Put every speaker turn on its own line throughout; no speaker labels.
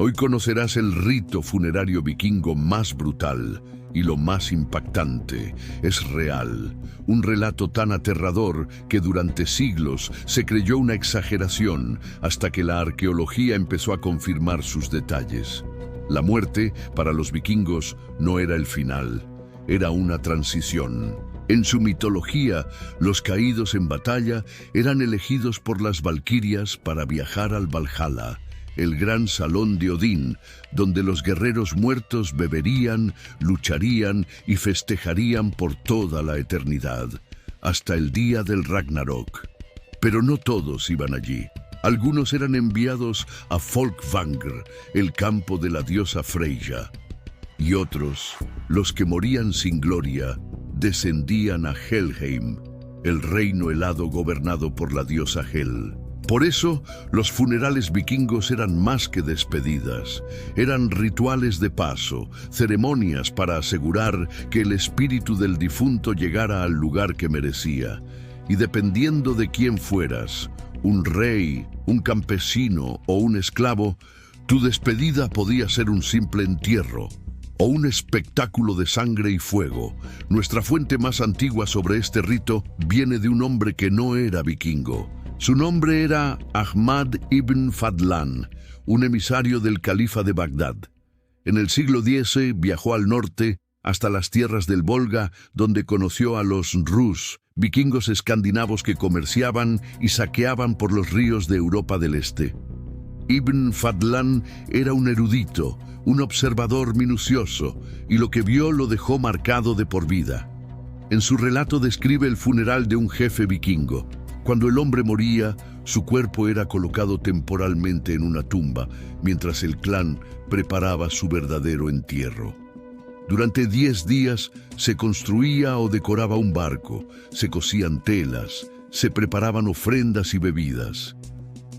Hoy conocerás el rito funerario vikingo más brutal y lo más impactante. Es real, un relato tan aterrador que durante siglos se creyó una exageración hasta que la arqueología empezó a confirmar sus detalles. La muerte, para los vikingos, no era el final, era una transición. En su mitología, los caídos en batalla eran elegidos por las valquirias para viajar al Valhalla, el gran salón de Odín, donde los guerreros muertos beberían, lucharían y festejarían por toda la eternidad, hasta el día del Ragnarok. Pero no todos iban allí. Algunos eran enviados a Folkvangr, el campo de la diosa Freyja, y otros, los que morían sin gloria, descendían a Helheim, el reino helado gobernado por la diosa Hel. Por eso, los funerales vikingos eran más que despedidas, eran rituales de paso, ceremonias para asegurar que el espíritu del difunto llegara al lugar que merecía. Y dependiendo de quién fueras, un rey, un campesino o un esclavo, tu despedida podía ser un simple entierro o un espectáculo de sangre y fuego. Nuestra fuente más antigua sobre este rito viene de un hombre que no era vikingo. Su nombre era Ahmad ibn Fadlan, un emisario del califa de Bagdad. En el siglo X viajó al norte hasta las tierras del Volga, donde conoció a los Rus, vikingos escandinavos que comerciaban y saqueaban por los ríos de Europa del Este. Ibn Fadlan era un erudito, un observador minucioso, y lo que vio lo dejó marcado de por vida. En su relato describe el funeral de un jefe vikingo. Cuando el hombre moría, su cuerpo era colocado temporalmente en una tumba, mientras el clan preparaba su verdadero entierro. Durante 10 días se construía o decoraba un barco, se cosían telas, se preparaban ofrendas y bebidas.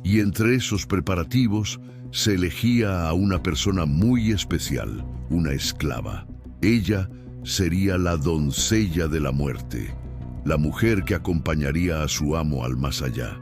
Y entre esos preparativos se elegía a una persona muy especial, una esclava. Ella sería la doncella de la muerte, la mujer que acompañaría a su amo al más allá.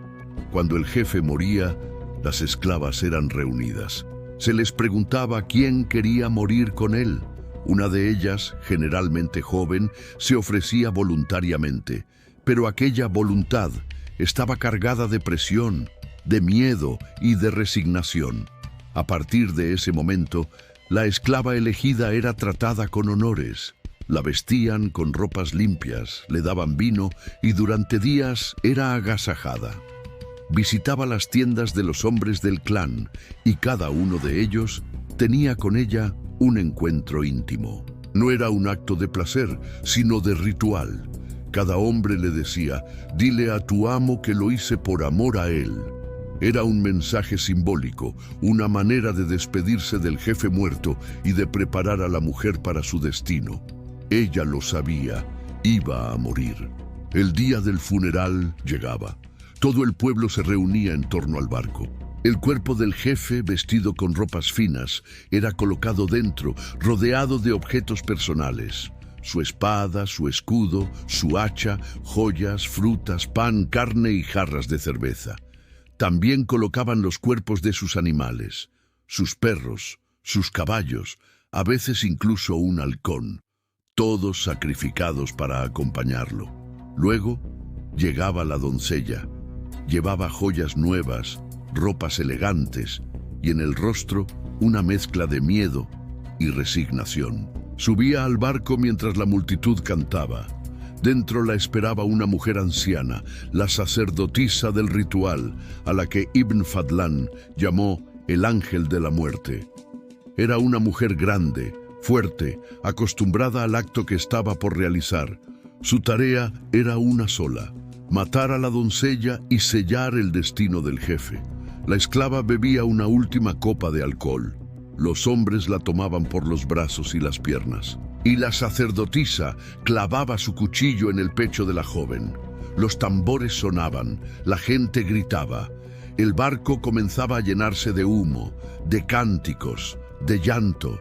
Cuando el jefe moría, las esclavas eran reunidas. Se les preguntaba quién quería morir con él. Una de ellas, generalmente joven, se ofrecía voluntariamente, pero aquella voluntad estaba cargada de presión, de miedo y de resignación. A partir de ese momento, la esclava elegida era tratada con honores. La vestían con ropas limpias, le daban vino y durante días era agasajada. Visitaba las tiendas de los hombres del clan y cada uno de ellos tenía con ella un encuentro íntimo. No era un acto de placer, sino de ritual. Cada hombre le decía, dile a tu amo que lo hice por amor a él. Era un mensaje simbólico, una manera de despedirse del jefe muerto y de preparar a la mujer para su destino. Ella lo sabía, iba a morir. El día del funeral llegaba. Todo el pueblo se reunía en torno al barco. El cuerpo del jefe, vestido con ropas finas, era colocado dentro, rodeado de objetos personales. Su espada, su escudo, su hacha, joyas, frutas, pan, carne y jarras de cerveza. También colocaban los cuerpos de sus animales, sus perros, sus caballos, a veces incluso un halcón. Todos sacrificados para acompañarlo. Luego llegaba la doncella. Llevaba joyas nuevas, ropas elegantes y en el rostro una mezcla de miedo y resignación. Subía al barco mientras la multitud cantaba. Dentro la esperaba una mujer anciana, la sacerdotisa del ritual, a la que Ibn Fadlan llamó el ángel de la muerte. Era una mujer grande, fuerte, acostumbrada al acto que estaba por realizar. Su tarea era una sola: matar a la doncella y sellar el destino del jefe. La esclava bebía una última copa de alcohol. Los hombres la tomaban por los brazos y las piernas. Y la sacerdotisa clavaba su cuchillo en el pecho de la joven. Los tambores sonaban, la gente gritaba. El barco comenzaba a llenarse de humo, de cánticos, de llanto.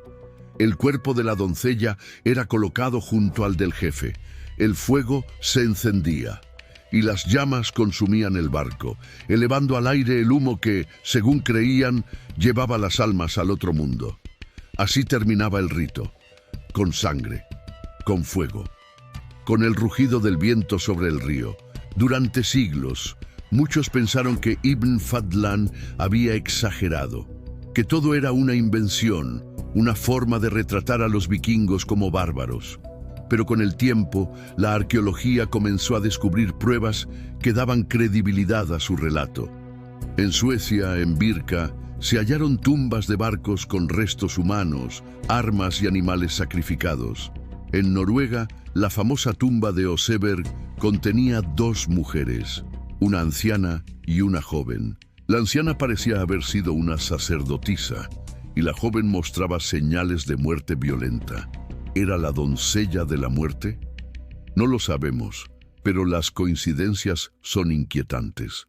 El cuerpo de la doncella era colocado junto al del jefe. El fuego se encendía. y las llamas consumían el barco, elevando al aire el humo que, según creían, llevaba las almas al otro mundo. Así terminaba el rito, con sangre, con fuego, con el rugido del viento sobre el río. Durante siglos, muchos pensaron que Ibn Fadlan había exagerado, que todo era una invención, una forma de retratar a los vikingos como bárbaros. Pero con el tiempo, la arqueología comenzó a descubrir pruebas que daban credibilidad a su relato. En Suecia, en Birka, se hallaron tumbas de barcos con restos humanos, armas y animales sacrificados. En Noruega, la famosa tumba de Oseberg contenía 2 mujeres, una anciana y una joven. La anciana parecía haber sido una sacerdotisa y la joven mostraba señales de muerte violenta. ¿Era la doncella de la muerte? No lo sabemos, pero las coincidencias son inquietantes.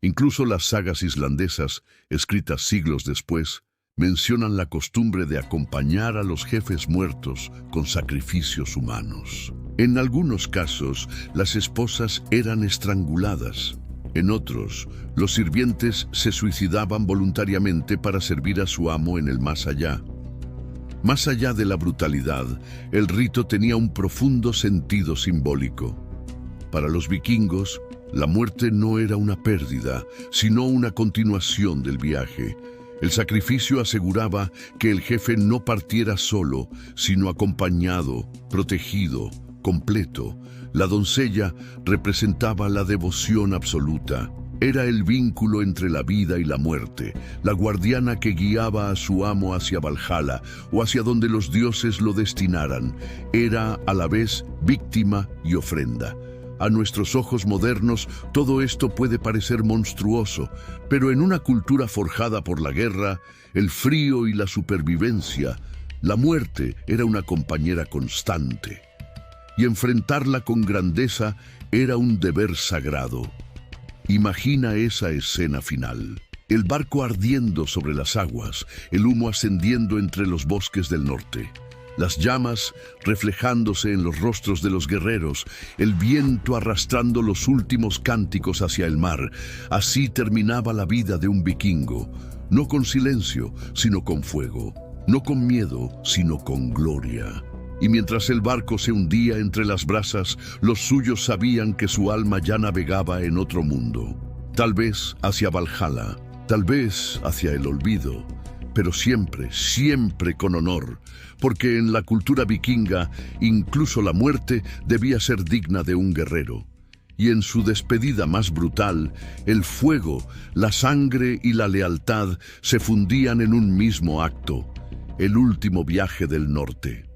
Incluso las sagas islandesas, escritas siglos después, mencionan la costumbre de acompañar a los jefes muertos con sacrificios humanos. En algunos casos, las esposas eran estranguladas. En otros, los sirvientes se suicidaban voluntariamente para servir a su amo en el más allá. Más allá de la brutalidad, el rito tenía un profundo sentido simbólico. Para los vikingos, la muerte no era una pérdida, sino una continuación del viaje. El sacrificio aseguraba que el jefe no partiera solo, sino acompañado, protegido, completo. La doncella representaba la devoción absoluta. Era el vínculo entre la vida y la muerte, la guardiana que guiaba a su amo hacia Valhalla o hacia donde los dioses lo destinaran. Era a la vez víctima y ofrenda. A nuestros ojos modernos, todo esto puede parecer monstruoso, pero en una cultura forjada por la guerra, el frío y la supervivencia, la muerte era una compañera constante. Y enfrentarla con grandeza era un deber sagrado. Imagina esa escena final. El barco ardiendo sobre las aguas, el humo ascendiendo entre los bosques del norte. Las llamas reflejándose en los rostros de los guerreros, el viento arrastrando los últimos cánticos hacia el mar. Así terminaba la vida de un vikingo, no con silencio, sino con fuego, no con miedo, sino con gloria. Y mientras el barco se hundía entre las brasas, los suyos sabían que su alma ya navegaba en otro mundo. Tal vez hacia Valhalla, tal vez hacia el olvido, pero siempre, siempre con honor, porque en la cultura vikinga incluso la muerte debía ser digna de un guerrero. Y en su despedida más brutal, el fuego, la sangre y la lealtad se fundían en un mismo acto, el último viaje del norte.